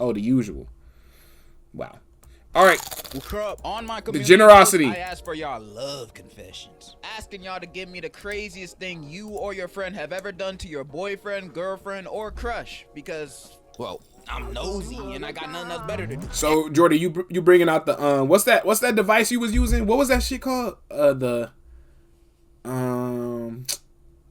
Oh, the usual. Wow. All right. On my Degenerocity. I asked for y'all love confessions. Asking y'all to give me the craziest thing you or your friend have ever done to your boyfriend, girlfriend, or crush. Because, well, I'm nosy and I got nothing else better to do. So, Jordan, you bringing out the what's that device you was using? What was that shit called? I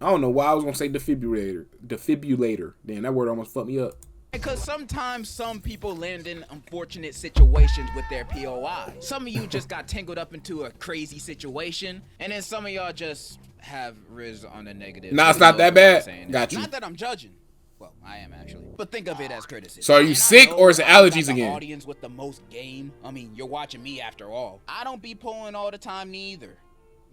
don't know why I was gonna say defibrillator. Damn, that word almost fucked me up. Because sometimes some people land in unfortunate situations with their POI. Some of you just got tangled up into a crazy situation, and then some of y'all just have riz on the negative. Nah, it's not that bad. Got you. Not that I'm judging. Well, I am actually. But think of it as criticism. So are you sick or is it allergies again? Audience with the most game. I mean, you're watching me after all. I don't be pulling all the time neither.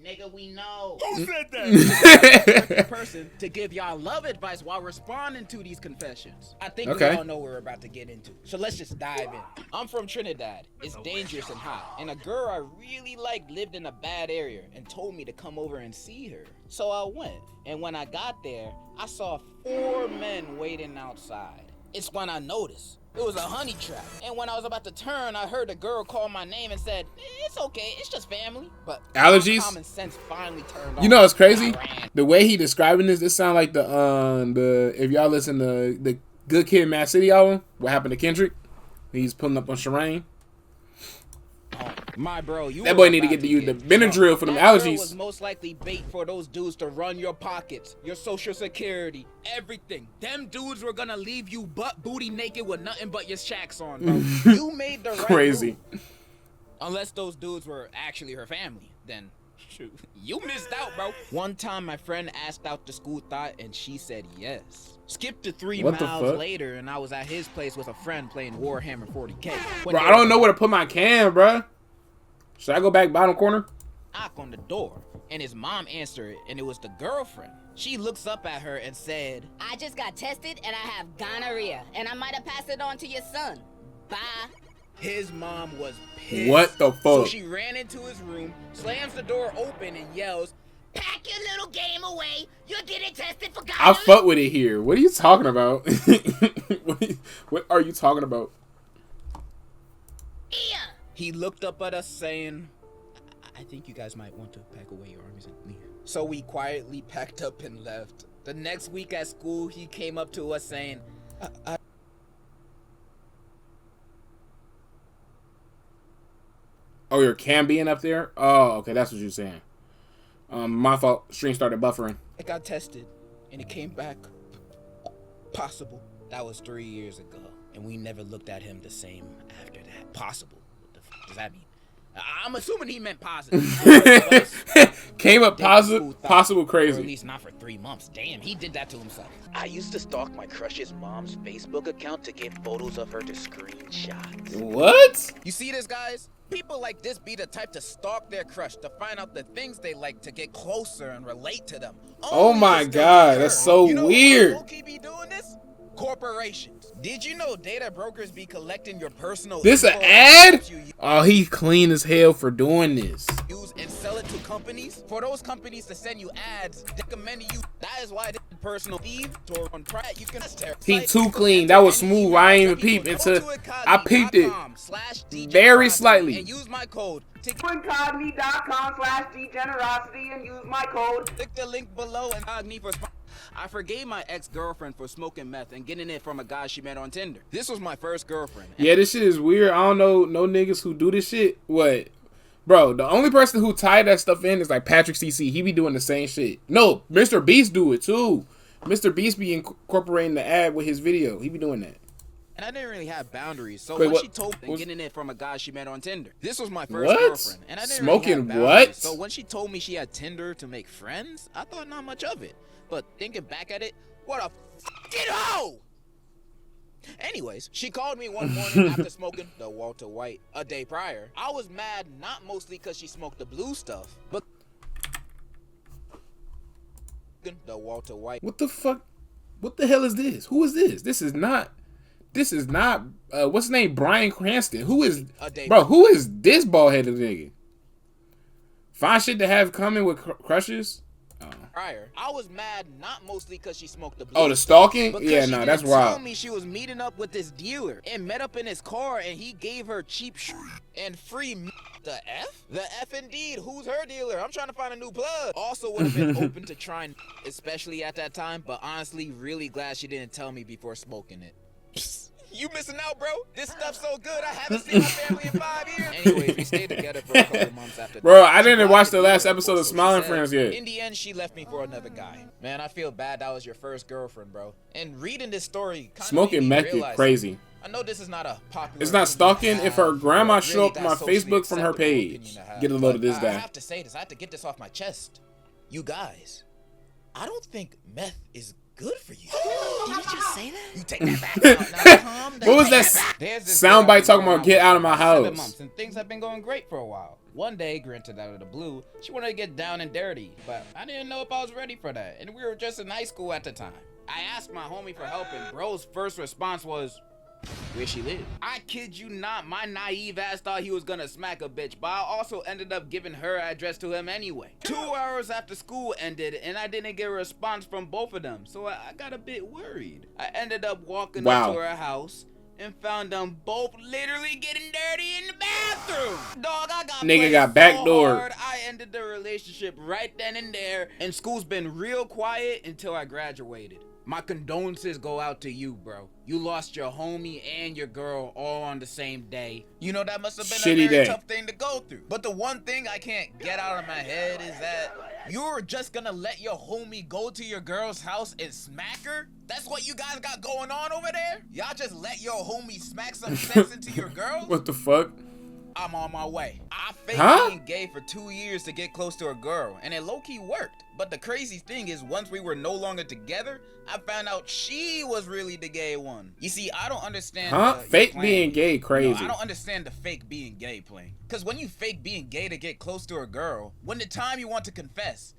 Nigga, we know. Who said that? Person to give y'all love advice while responding to these confessions. I think okay. We all know what we're about to get into. So let's just dive in. I'm from Trinidad. It's dangerous and hot. And a girl I really liked lived in a bad area and told me to come over and see her. So I went. And when I got there, I saw 4 men waiting outside. It's when I noticed. It was a honey trap. And when I was about to turn, I heard a girl call my name and said, it's okay, it's just family. But allergies? Common sense finally turned on. You know what's crazy? The way he describing this sound like the if y'all listen to the Good Kid, Mad City album, What Happened to Kendrick? He's pulling up on Shireen. My bro, that boy need to get to use the Benadryl for them allergies. Was most likely bait for those dudes to run your pockets, your social security, everything. Them dudes were gonna leave you butt booty naked with nothing but your shacks on, bro. You made the right crazy move. Unless those dudes were actually her family, then shoot, you missed out, bro. One time my friend asked out the school thought and she said yes. Skip to 3 miles later and I was at his place with a friend playing Warhammer 40K. Bro, I don't know where to put my cam, bro. Should I go back bottom corner? Knock on the door, and his mom answered, and it was the girlfriend. She looks up at her and said, I just got tested, and I have gonorrhea, and I might have passed it on to your son. Bye. His mom was pissed. What the fuck? So she ran into his room, slams the door open, and yells, pack your little game away. You're getting tested for gonorrhea. I fuck with it here. What are you talking about? What are you talking about? Yeah. He looked up at us saying, I think you guys might want to pack away your armies and leave. So we quietly packed up and left. The next week at school, he came up to us saying, Oh, your cam being up there? Oh, okay, that's what you're saying. My fault. Stream started buffering. I got tested, and it came back possible. That was 3 years ago, and we never looked at him the same after that. Possible. Does that mean? I'm assuming he meant positive. Came up positive, possible crazy. Or at least not for 3 months. Damn, he did that to himself. I used to stalk my crush's mom's Facebook account to get photos of her to screenshot. What? You see this, guys? People like this be the type to stalk their crush to find out the things they like to get closer and relate to them. Oh my god, that's so weird. Who be doing this? Corporations. Did you know data brokers be collecting your personal This an ad? Oh, he clean as hell for doing this. Use and sell it to companies. For those companies to send you ads, recommending you. That is why this personal thief or on Pratt you can. He too clean. That was smooth. I ain't even peep into. I peeped it very slightly. And use my code. Incogni.com/degenerocity and use my code. Click the link below and Incogni for. I forgave my ex-girlfriend for smoking meth and getting it from a guy she met on Tinder. This was my first girlfriend. Yeah, this shit is weird. I don't know no niggas who do this shit. What? Bro, the only person who tied that stuff in is like Patrick CC. He be doing the same shit. No, Mr. Beast do it too. Mr. Beast be incorporating the ad with his video. He be doing that. And I didn't really have boundaries. So wait, when she told me getting it from a guy she met on Tinder. This was my first girlfriend. And I didn't really have boundaries. So when she told me she had Tinder to make friends, I thought not much of it. But thinking back at it, what a fucking hoe! Anyways, she called me one morning after smoking the Walter White a day prior. I was mad not mostly because she smoked the blue stuff, but the Walter White. What the fuck? What the hell is this? Who is this? This is not what's his name? Bryan Cranston. Who is who is this bald headed nigga? Find shit to have coming with crushes? Oh. prior. I was mad not mostly because she smoked the blue. Oh, the stalking? Because Yeah, she no, didn't that's tell wild. me she was meeting up with this dealer and met up in his car, and he gave her cheap and free the F? The F indeed. Who's her dealer? I'm trying to find a new plug. Also would have been open to trying, especially at that time, but honestly, really glad she didn't tell me before smoking it. You missing out, bro? This stuff's so good, I haven't seen my family in 5 years. Anyways, we stayed together for a couple months after that. Bro, I She didn't blocked watch the the last dealer, episode of so she Smiling said, Friends yet. in the end, she left me for another guy. Man, I feel bad that was your first girlfriend, bro. And reading this story kind of Smoking meth get crazy. I know this is not a popular. It's not stalking if her grandma show up on my socially Facebook from her acceptable opinion page. to have, Get a load of but this I guy. have to say this. I have to get this off my chest. You guys, I don't think meth is good for you. Did you just say that? You take that back. Now, calm down. What was that There's this girl soundbite I've been talking going about get with out of my for 7 house? months, and things have been going great for a while. One day, granted out of the blue, she wanted to get down and dirty, but I didn't know if I was ready for that, and we were just in high school at the time. I asked my homie for help, and bro's first response was, where she live? I kid you not, my naive ass thought he was gonna smack a bitch, but I also ended up giving her address to him anyway. 2 hours after school ended, and I didn't get a response from both of them, so I got a bit worried. I ended up walking up to her house and found them both literally getting dirty in the bathroom. Dog, I got Nigga played got so backdoored. hard, I ended the relationship right then and there, and school's been real quiet until I graduated. My condolences go out to you, bro. You lost your homie and your girl all on the same day. You know, that must have been Shitty a very day. tough thing to go through. But the one thing I can't get out of my head is that you're just gonna let your homie go to your girl's house and smack her? That's what you guys got going on over there? Y'all just let your homie smack some sense into your girl? What the fuck? I'm on my way. I faked Huh? being gay for 2 years to get close to a girl, and it low-key worked. But the crazy thing is, once we were no longer together, I found out she was really the gay one. You see, I don't understand. Huh? your Fake plan. being gay crazy. No, I don't understand the fake being gay playing. Because when you fake being gay to get close to a girl, when the time you want to confess,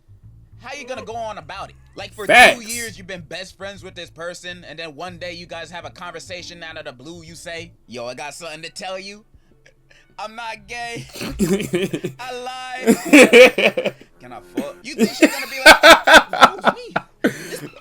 how you gonna go on about it? Like for Facts. 2 years you've been best friends with this person, and then one day you guys have a conversation out of the blue. You say, "Yo, I got something to tell you. I'm not gay. I lied." Can I fuck? You think she's gonna be like, "Who's me?"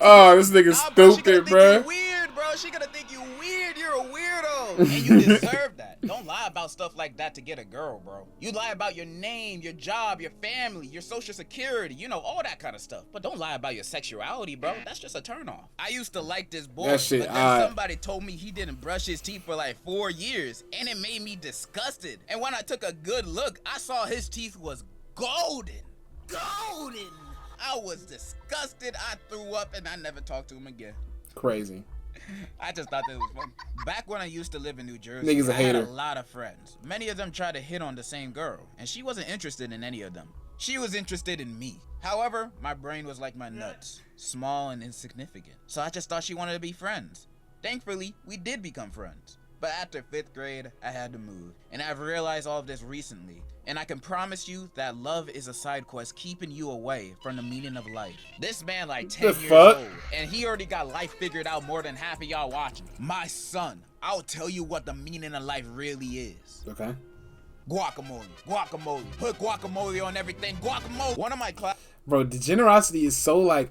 Oh, this nigga's Nah, bro, she gonna stupid, think you bruh. weird, bro. She gonna think you weird. You're a weirdo, and you deserve that. Don't lie about stuff like that to get a girl, bro. You lie about your name, your job, your family, your social security, you know, all that kind of stuff. But don't lie about your sexuality, bro. That's just a turnoff. I used to like this boy, That shit but then odd. somebody told me he didn't brush his teeth for like 4 years, and it made me disgusted. And when I took a good look, I saw his teeth was golden. Golden. I was disgusted. I threw up, and I never talked to him again. Crazy. I just thought that was fun. Back when I used to live in New Jersey, Niggas a I had a hater. lot of friends. Many of them tried to hit on the same girl, and she wasn't interested in any of them. She was interested in me. However, my brain was like my nuts, small and insignificant. So I just thought she wanted to be friends. Thankfully, we did become friends. But after 5th grade, I had to move. And I've realized all of this recently. And I can promise you that love is a side quest keeping you away from the meaning of life. This man like 10 The years fuck? old, and he already got life figured out more than half of y'all watching. My son, I'll tell you what the meaning of life really is. Okay. Guacamole, guacamole, put guacamole on everything, guacamole. One of my class. Bro, Degenerocity is so like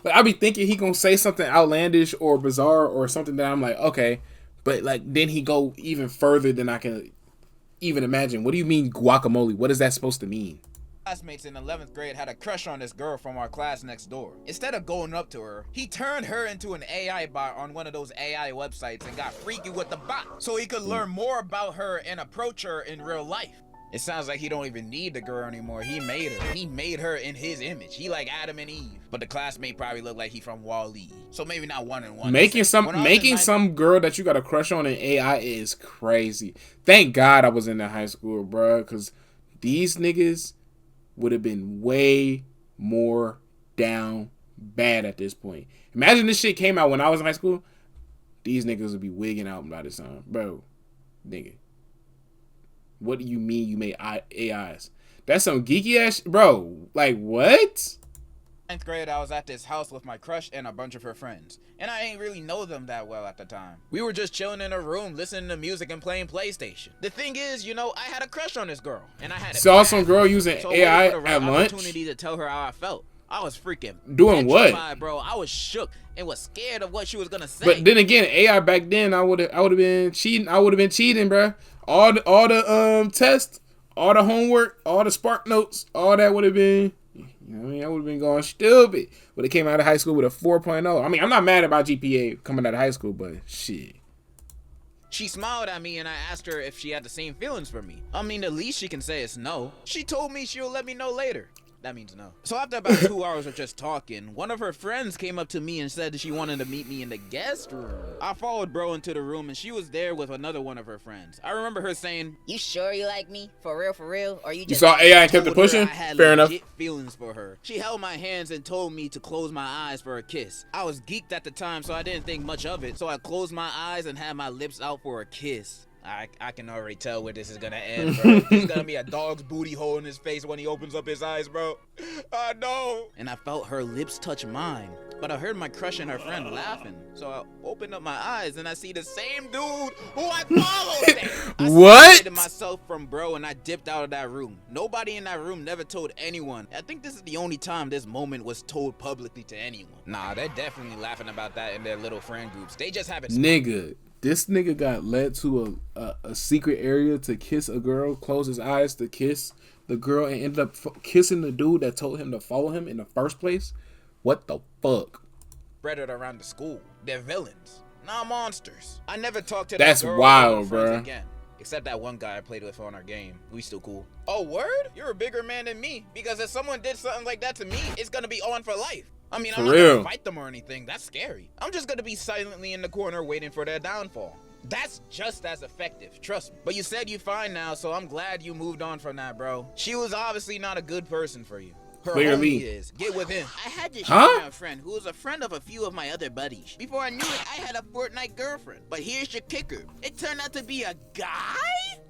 I be thinking he gonna say something outlandish or bizarre or something that I'm like, okay, but like then he go even further than I can even imagine. What do you mean guacamole? What is that supposed to mean? Classmates in 11th grade had a crush on this girl from our class next door. Instead of going up to her, he turned her into an AI bot on one of those AI websites and got freaky with the bot so he could learn more about her and approach her in real life. It sounds like he don't even need the girl anymore. He made her. He made her in his image. He like Adam and Eve. But the classmate probably looked like he from Wall-E. So maybe not 1 and 1. Making When I was in some girl that you got a crush on in AI is crazy. Thank God I was in that high school, bro, because these niggas would have been way more down bad at this point. Imagine this shit came out when I was in high school. These niggas would be wigging out by this time. Bro, nigga. What do you mean you made AIs? That's some geeky ass bro. Like, what? 9th grade, I was at this house with my crush and a bunch of her friends. And I ain't really know them that well at the time. We were just chilling in a room, listening to music and playing PlayStation. The thing is, you know, I had a crush on this girl. And I had it Saw bad. some girl using So AI I waited for the at right lunch. opportunity to tell her how I felt. I was freaking Doing what? petrified, bro. I was shook and was scared of what she was gonna say. But then again, AI back then, I would have been cheating. I would have been cheating, bro. All the tests, all the homework, all the spark notes, all that would have been. You know what I mean, I would have been going stupid. But it came out of high school with a 4.0. I mean, I'm not mad about GPA coming out of high school, but shit. She smiled at me and I asked her if she had the same feelings for me. I mean, the least she can say is no. She told me she'll let me know later. That means no. So after about 2 hours of just talking, one of her friends came up to me and said that she wanted to meet me in the guest room. I followed bro into the room and she was there with another one of her friends. I remember her saying, You sure you like me? For real? Or you just... You saw AI and kept it told her pushing? I had Fair enough. legit feelings for her. She held my hands and told me to close my eyes for a kiss. I was geeked at the time, so I didn't think much of it. So I closed my eyes and had my lips out for a kiss. I can already tell where this is gonna end, bro. This is gonna be a dog's booty hole in his face when he opens up his eyes, bro. I know. And I felt her lips touch mine, but I heard my crush and her friend laughing. So I opened up my eyes and I see the same dude who I followed. I What? separated myself from bro and I dipped out of that room. Nobody in that room never told anyone. I think this is the only time this moment was told publicly to anyone. Nah, they're definitely laughing about that in their little friend groups. They just haven't. Nigga, this nigga got led to a secret area to kiss a girl, close his eyes to kiss the girl, and ended up kissing the dude that told him to follow him in the first place. What the fuck? Spread it around the school. They're villains, not monsters. I never talked to That's that girl wild, or friends bruh. again. Except that one guy I played with on our game. We still cool. Oh, word? You're a bigger man than me. Because if someone did something like that to me, it's gonna be on for life. I mean, I'm not gonna fight them or anything. That's scary. I'm just gonna be silently in the corner waiting for their downfall. That's just as effective, trust me. But you said you're fine now, so I'm glad you moved on from that, bro. She was obviously not a good person for you. Her Clearly. homie is. Get with him. I had this Huh? shit a friend who was a friend of a few of my other buddies. Before I knew it, I had a Fortnite girlfriend. But here's your kicker. It turned out to be a guy?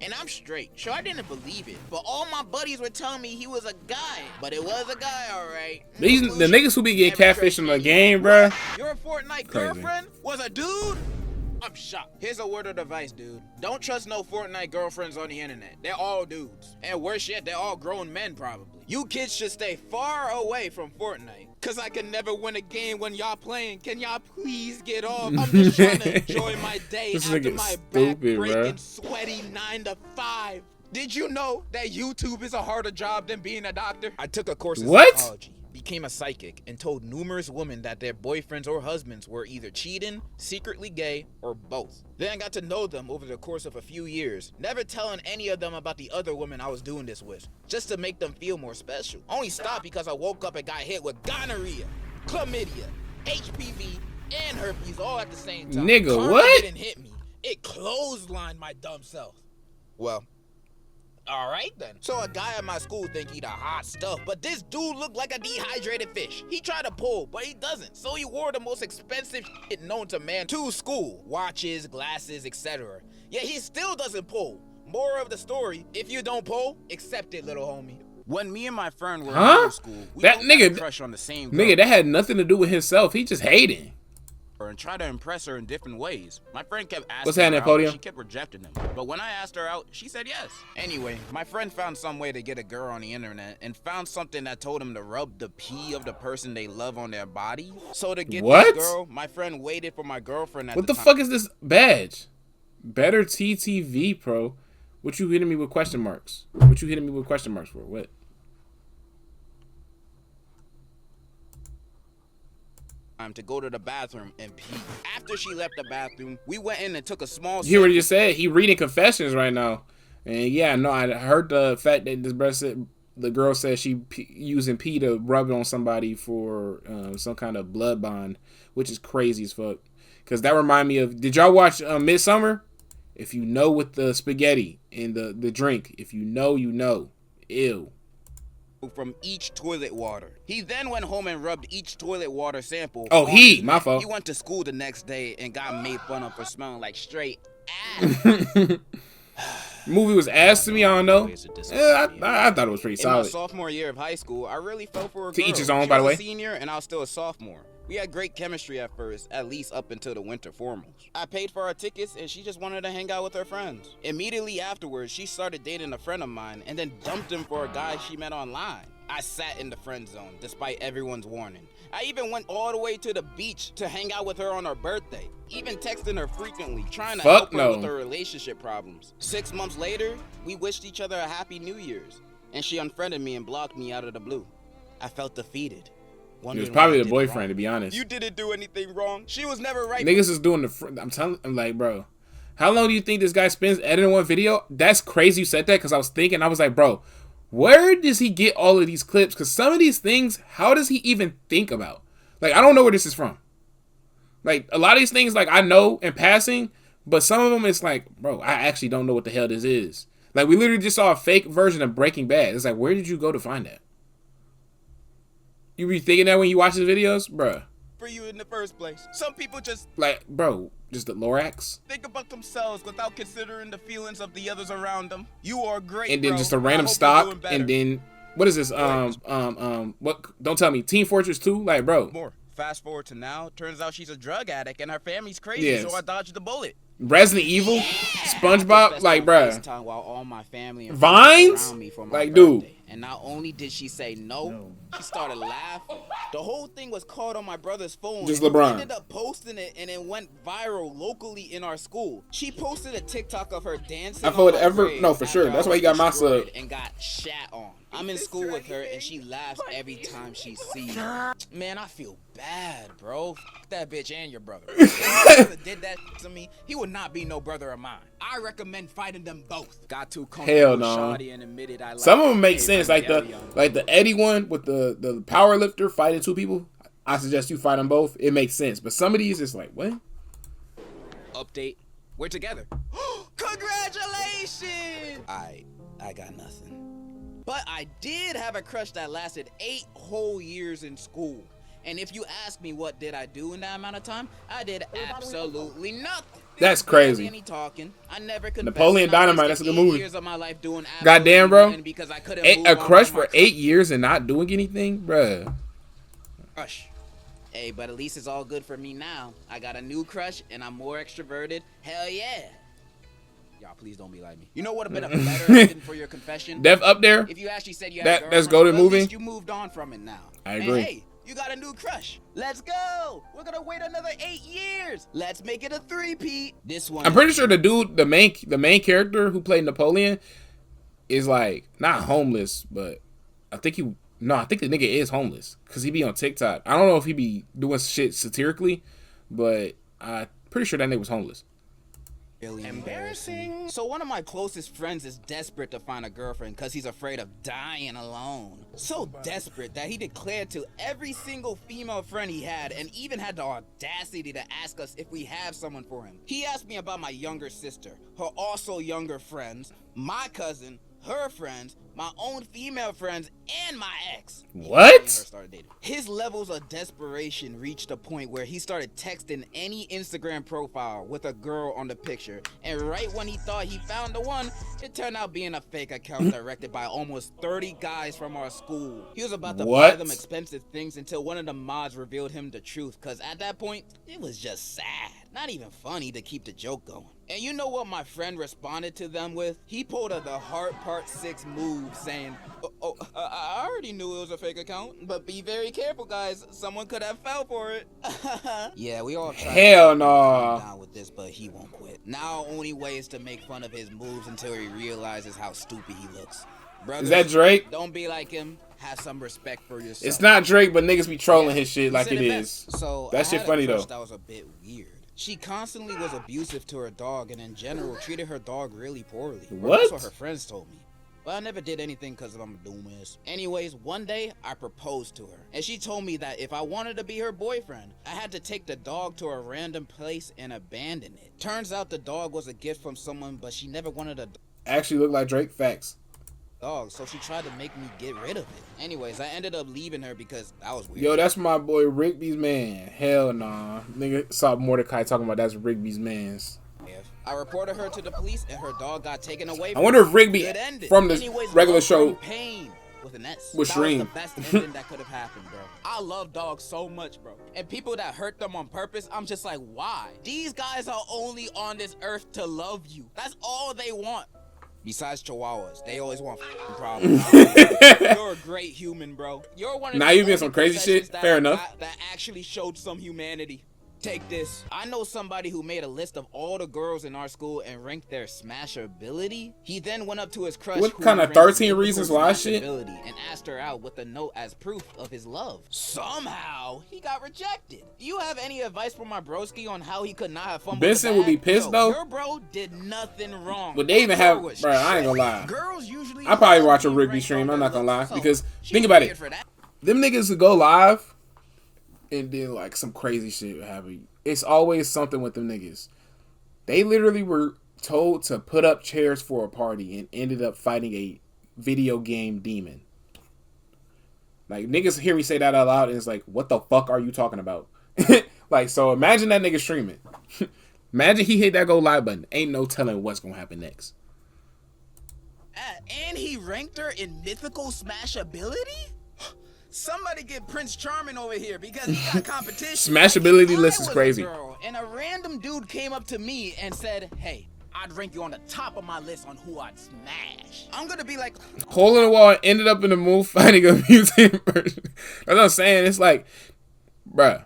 And I'm straight. Sure, I didn't believe it. But all my buddies were telling me he was a guy. But it was a guy, alright. The niggas who be getting catfish in the game, bruh. Your Fortnite girlfriend was a dude? I'm shocked. Here's a word of advice, dude. Don't trust no Fortnite girlfriends on the internet. They're all dudes. And worse yet, they're all grown men, probably. You kids should stay far away from Fortnite. Cause I can never win a game when y'all playing. Can y'all please get off? I'm just trying to enjoy my day This after nigga my stupid, back-breaking, bruh. sweaty 9 to 5. Did you know that YouTube is a harder job than being a doctor? I took a course in What? psychology, became a psychic, and told numerous women that their boyfriends or husbands were either cheating, secretly gay, or both. Then I got to know them over the course of a few years, never telling any of them about the other women I was doing this with, just to make them feel more special. Only stopped because I woke up and got hit with gonorrhea, chlamydia, HPV, and herpes all at the same time. Nigga, Karma what? didn't hit me. It clotheslined my dumb self. Well, alright then. So a guy at my school think he the hot stuff, but this dude looked like a dehydrated fish. He tried to pull, but he doesn't. So he wore the most expensive shit known to man to school. Watches, glasses, etc. Yet he still doesn't pull. More of the story, if you don't pull, accept it, little homie. When me and my friend were in middle school, we That both had nigga- a crush on the same girl. Nigga, that had nothing to do with himself. He just hating. And try to impress her in different ways. My friend kept asking What's her happening, out, Podium? but she kept rejecting him. But when I asked her out, she said yes. Anyway, my friend found some way to get a girl on the internet and found something that told him to rub the pee of the person they love on their body. So to get What? this girl, my friend waited for my girlfriend at What the the time. fuck is this badge? Better TTV, pro. What you hitting me with question marks? What you hitting me with question marks for? What? To go to the bathroom and pee. After she left the bathroom, we went in and took a small You hear what he sample. just said? He reading confessions right now. And yeah, no, I heard the fact that this brother said, the girl said she using pee to rub it on somebody for some kind of blood bond, which is crazy as fuck. Because that remind me of, did y'all watch Midsummer? If you know, with the spaghetti and the drink, if you know, you know. Ew. From each toilet water. He then went home and rubbed each toilet water sample. Oh, on he, his my neck. fault. He went to school the next day and got made fun of for smelling like straight ass. Movie was ass to me, I don't know. Yeah, I thought it was pretty In my solid. sophomore year of high school, I really fell for a To girl. each his own, She by the was way. a senior and I was still a sophomore. We had great chemistry at first, at least up until the winter formals. I paid for our tickets and she just wanted to hang out with her friends. Immediately afterwards, she started dating a friend of mine and then dumped him for a guy she met online. I sat in the friend zone despite everyone's warning. I even went all the way to the beach to hang out with her on her birthday. Even texting her frequently, trying to help her with her relationship problems. 6 months later, we wished each other a happy New Year's, and she unfriended me and blocked me out of the blue. I felt defeated. It was probably the boyfriend, to be honest. You didn't do anything wrong. She was never right. Niggas is doing I'm like, bro, how long do you think this guy spends editing one video? That's crazy you said that, because I was like, bro, where does he get all of these clips? Because some of these things, how does he even think about? Like, I don't know where this is from. Like, a lot of these things, like, I know in passing, but some of them, it's like, bro, I actually don't know what the hell this is. Like, we literally just saw a fake version of Breaking Bad. It's like, where did you go to find that? You be thinking that when you watch his videos? Bruh. For you in the first place. Some people just... Like, bro, just the Lorax. Think about themselves without considering the feelings of the others around them. You are great, and then bro. just a random stop, and then... What is this? What? Don't tell me. Team Fortress 2? Like, bro. More. Fast forward to now. Turns out she's a drug addict, and her family's crazy, yes. so I dodged the bullet. Resident Evil, SpongeBob, like, bruh. While all my family and Vines, around me for my like, birthday. dude. And not only did she say no, she started laughing. The whole thing was caught on my brother's phone. Just and LeBron. He ended up posting it, and it went viral locally in our school. She posted a TikTok of her dancing. I thought no, for sure. That's why you got my sub. And got shat on. I'm in school with her, and she laughs every time she sees me. Man, I feel bad, bro. F that bitch and your brother. If he did that to me, he would not be no brother of mine. I recommend fighting them both. Got too comfortable with Shawty and admitted I some of them make sense, like the Eddie one with the power lifter fighting two people. I suggest you fight them both. It makes sense. But some of these, it's like, what? Update. We're together. Congratulations! I got nothing. But I did have a crush that lasted 8 whole years in school. And if you ask me what did I do in that amount of time, I did absolutely nothing. That's crazy. Any talking. I never Napoleon Dynamite, that's a good movie. Years of my life doing goddamn, bro. Because I a crush for 8 years and not doing anything, bruh. Crush. Hey, but at least it's all good for me now. I got a new crush and I'm more extroverted. Hell yeah. Y'all, please don't be like me. You know what would have been a better ending for your confession? Def up there. If you actually said you had that's golden movie. At least you moved on from it now. I agree. And hey, you got a new crush. Let's go. We're gonna wait another 8 years. Let's make it a 3-peat. This one. I'm pretty sure the dude, the main character who played Napoleon, is like not homeless, but I think the nigga is homeless because he be on TikTok. I don't know if he be doing shit satirically, but I'm pretty sure that nigga was homeless. Really embarrassing. So one of my closest friends is desperate to find a girlfriend because he's afraid of dying alone. So desperate that he declared to every single female friend he had and even had the audacity to ask us if we have someone for him. He asked me about my younger sister, her also younger friends, my cousin, her friends, my own female friends, and my ex. What? His levels of desperation reached a point where he started texting any Instagram profile with a girl on the picture. And right when he thought he found the one, it turned out being a fake account directed by almost 30 guys from our school. He was about to buy them expensive things until one of the mods revealed him the truth. Cause at that point, it was just sad. Not even funny to keep the joke going. And you know what my friend responded to them with? He pulled the Heart Part 6 move saying, I already knew it was a fake account, but be very careful, guys. Someone could have fell for it. Yeah, we all tried Hell no. Down with this, but he won't quit. Now, only way is to make fun of his moves until he realizes how stupid he looks. Brothers, is that Drake? Don't be like him. Have some respect for yourself. It's not Drake, but niggas be trolling his shit like it is. So that shit funny though. That was a bit weird. She constantly was abusive to her dog and in general treated her dog really poorly. What? That's what her friends told me. But I never did anything because I'm a dumbass. Anyways, one day I proposed to her. And she told me that if I wanted to be her boyfriend, I had to take the dog to a random place and abandon it. Turns out the dog was a gift from someone, but she never wanted a actually look like Drake. Facts. Dog, so she tried to make me get rid of it. Anyways, I ended up leaving her because that was weird. Yo, that's my boy Rigby's man. Hell nah. Nigga saw Mordecai talking about that's Rigby's man's. I reported her to the police and her dog got taken away. I wonder if Rigby from the regular show Pain with an S. was Shreem. That was the best ending that could have happened, bro. I love dogs so much, bro. And people that hurt them on purpose, I'm just like, why? These guys are only on this earth to love you. That's all they want. Besides chihuahuas, they always want problems. You're a great human, bro. You're one of Now the you being only some crazy professions shit? that Fair I enough. got that actually showed some humanity. Take this. I know somebody who made a list of all the girls in our school and ranked their smashability. He then went up to his crush. What who kind of ranked 13 mythical reasons why shit? smashability and asked her out with a note as proof of his love. Somehow, he got rejected. Do you have any advice for my broski on how he could not have fumbled Benson the would be bag? pissed, though. Your bro did nothing wrong. But they even Girl have, was bro, I ain't gonna tripping. lie. Girls usually I probably love watch a being Rigby ranked stream, on I'm their not gonna lie. looks, so Because, she think about weird it. for that. Them niggas would go live and then like some crazy shit would happen. It's always something with them niggas. They literally were told to put up chairs for a party and ended up fighting a video game demon. Like, niggas hear me say that out loud and it's like, what the fuck are you talking about? Like, so imagine that nigga streaming. Imagine he hit that go live button. Ain't no telling what's gonna happen next. And he ranked her in mythical smashability? Somebody get Prince Charming over here because he got competition. Smashability list I is was a crazy. girl, and a random dude came up to me and said, hey, I'd rank you on the top of my list on who I'd smash. I'm gonna be like, Hole in the wall ended up in the moon fighting a mutant version. That's what I'm saying. It's like, bruh,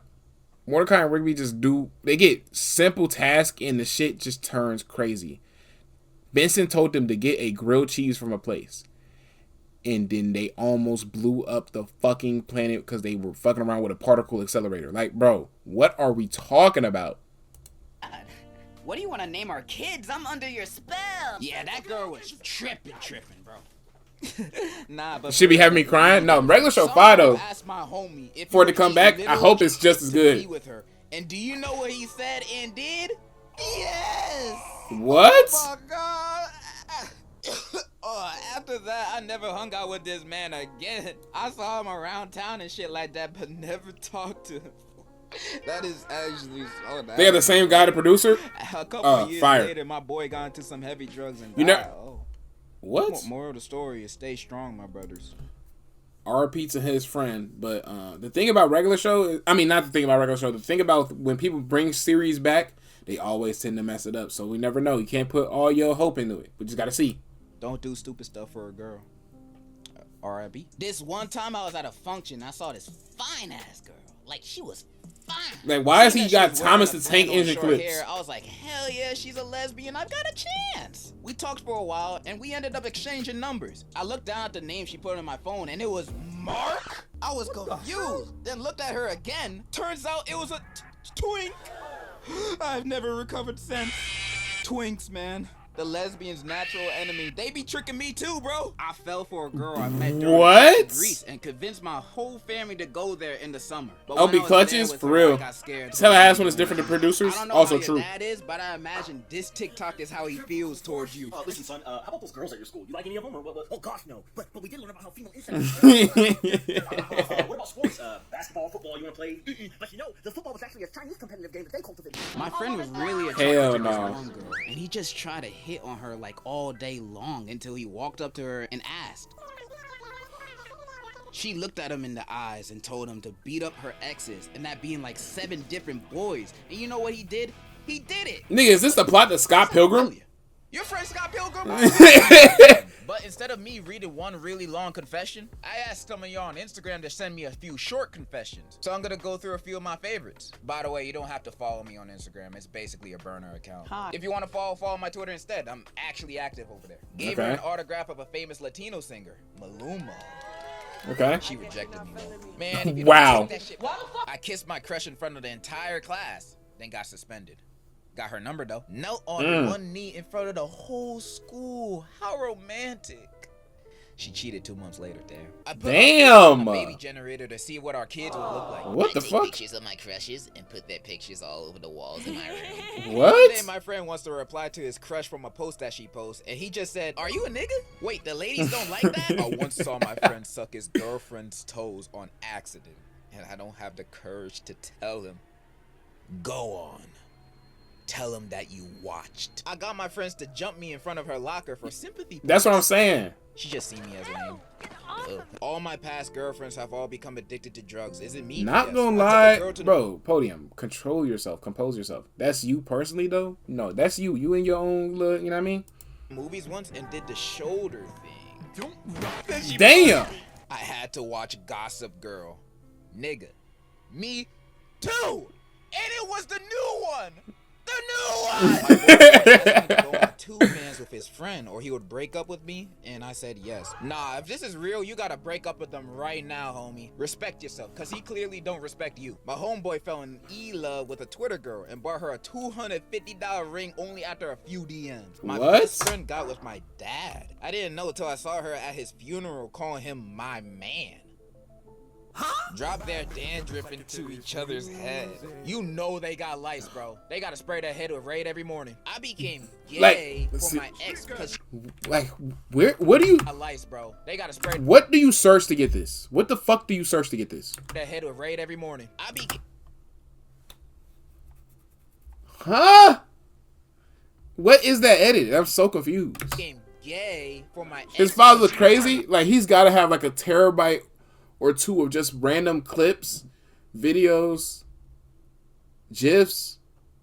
Mordecai and Rigby just they get simple tasks and the shit just turns crazy. Benson told them to get a grilled cheese from a place. And then they almost blew up the fucking planet because they were fucking around with a particle accelerator. Like, bro, what are we talking about? What do you want to name our kids? I'm under your spell. yeah, that girl was tripping, bro. Nah, but Should be having me crying? No, regular show Someone fire though. asked my homie if For it he to come would back, eat I hope it's just as to good. be with her. And do you know what he said and did? Yes. What? Oh my god. After that, I never hung out with this man again. I saw him around town and shit like that, but never talked to him. That is actually so nice. They have the same guy, the producer? A couple years fire. later, my boy got into some heavy drugs and You died. know- What? Moral of the story is stay strong, my brothers. RP to his friend. But the thing about regular show, not the thing about regular show, the thing about when people bring series back, they always tend to mess it up. So we never know. You can't put all your hope into it. We just gotta see. Don't do stupid stuff for a girl. R.I.B. This one time I was at a function, I saw this fine ass girl. Like, she was fine. Like, why has Seen he that got she was Thomas wearing the a Tank flannel and Engine short clips? hair. I was like, hell yeah, she's a lesbian. I've got a chance. We talked for a while and we ended up exchanging numbers. I looked down at the name she put on my phone and it was Mark. I was confused. Then looked at her again. Turns out it was a twink. I've never recovered since. Twinks, man. The lesbian's natural enemy. They be tricking me too, bro. I fell for a girl I met during What? Greece and convinced my whole family to go there in the summer. But Oh, when be I was clutches? there with For her, real. I got scared. Tell her ass when it's different to producers. I don't know Also how true. your dad is, but I imagine this TikTok is how he feels towards you. Listen, son, how about those girls at your school? You like any of them? Or what? Oh, gosh, no. But we did learn about how female insects. What about sports? Basketball, football, you want to play? But you know, the football was actually a Chinese competitive game that they cultivated. My friend was really attracted Hell to this no. one girl, and he just tried to hit on her like all day long until he walked up to her and asked. She looked at him in the eyes and told him to beat up her exes, and that being like 7 different boys. And you know what he did? He did it. Nigga, is this the plot to Scott Pilgrim? Your friend Scott Pilgrim? But instead of me reading one really long confession, I asked some of y'all on Instagram to send me a few short confessions. So I'm gonna go through a few of my favorites. By the way, you don't have to follow me on Instagram. It's basically a burner account. Hi. If you want to follow my Twitter instead. I'm actually active over there. Gave her Okay. an autograph of a famous Latino singer, Maluma. Okay. She rejected me, though. Man, if you Wow. don't take that shit, I kissed my crush in front of the entire class, then got suspended. Got her number though. Knelt on one knee in front of the whole school. How romantic. She cheated 2 months later, damn. I put Damn. a baby generator to see what our kids would look like. What the I take fuck? pictures of my crushes and put their pictures all over the walls in my room. What? Then my friend wants to reply to his crush from a post that she posts, and he just said, "Are you a nigga? Wait, the ladies don't like that?" I once saw my friend suck his girlfriend's toes on accident, and I don't have the courage to tell him. Go on. Tell him that you watched. I got my friends to jump me in front of her locker for sympathy. That's what I'm points. saying. She just see me as lame. Ugh. All my past girlfriends have all become addicted to drugs. Is it me? Not Yes. gonna I took a girl lie, to the- bro. Podium, control yourself, compose yourself. That's you personally, though. No, that's you. You in your own little, you know what I mean? movies once and did the shoulder thing. Damn. I had to watch Gossip Girl. Nigga. Me too. And it was the new one. The new one. My boyfriend asked me to go on 2 mans with his friend or he would break up with me. And I said yes. Nah, if this is real, you gotta break up with them right now, homie. Respect yourself, cause he clearly don't respect you. My homeboy fell in love with a Twitter girl and bought her a $250 ring only after a few DMs. My best friend got with my dad. I didn't know till I saw her at his funeral calling him my man. Drop their dandruff into each other's head. You know they got lice, bro. They gotta spray their head with Raid every morning. I became gay for my ex because what do you lice, bro. They gotta spray. What do you search to get this? What the fuck do you search to get this? Their head with Raid every morning. I became. Huh? What is that edit? I'm so confused. Became gay for my ex. His father look crazy. Like he's gotta have like a terabyte or 2 of just random clips, videos, GIFs.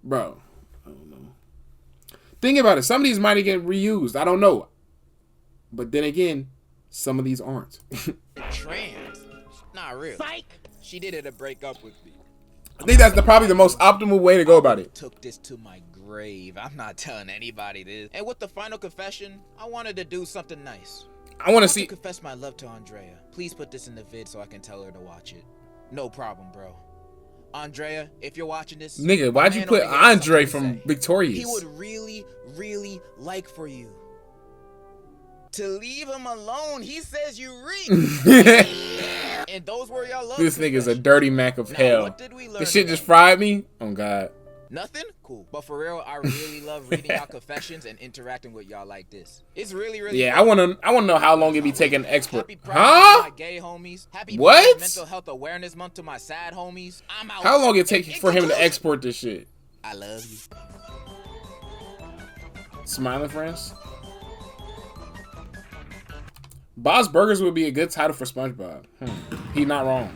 Bro, I don't know. Think about it. Some of these might get reused. I don't know. But then again, some of these aren't. Trans. Not real. Psych. She did it to break up with me. I think that's probably the most optimal way to go about it. Took this to my grave. I'm not telling anybody this. And with the final confession, I wanted to do something nice. I want to see. Confess my love to Andrea. Please put this in the vid so I can tell her to watch it. No problem, bro. Andrea, if you're watching this, nigga, why'd you put Andre from Victorious? He would really, really like for you to leave him alone. He says you read. And those were y'all love. This nigga's a dirty Mac of hell. What did we learn? This shit just fried me. Oh God. Nothing? Cool. But for real, I really love reading y'all confessions and interacting with y'all like this. It's really, really yeah, fun. I wanna know how long it be taking to export. Happy Pride Month to my gay homies. Happy what? Mental Health Awareness Month to my sad homies. I'm out. How long it take for him to export this shit? I love you. Smiling friends. Bob's Burgers would be a good title for SpongeBob. He not wrong.